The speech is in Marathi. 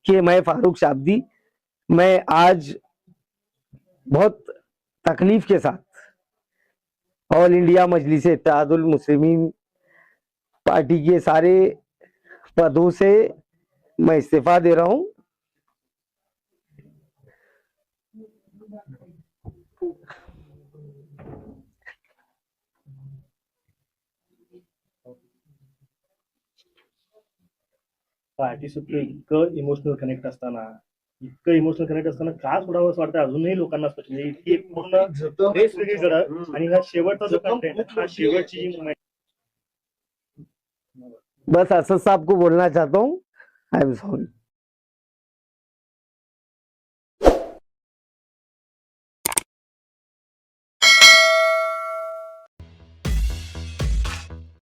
कि मैं फारूक शाब्दी, मैं आज बहुत तकलीफ के साथ all India Majlis Ittehadul Muslimeen party के सारे पदों से मैं इस्तीफा दे रहा हूं। पार्टी सुद्धा इतकं इमोशनल कनेक्ट असताना का सोडावं असं वाटतं अजूनही लोकांना म्हणजे इतकी एक पूर्ण रेस वेगळीकडं आणि हा शेवटचा जो कंटेंट हा शेवटची जी मुवमेंट बस असद साहब को बोलना चाहता हूं, आई एम सॉरी।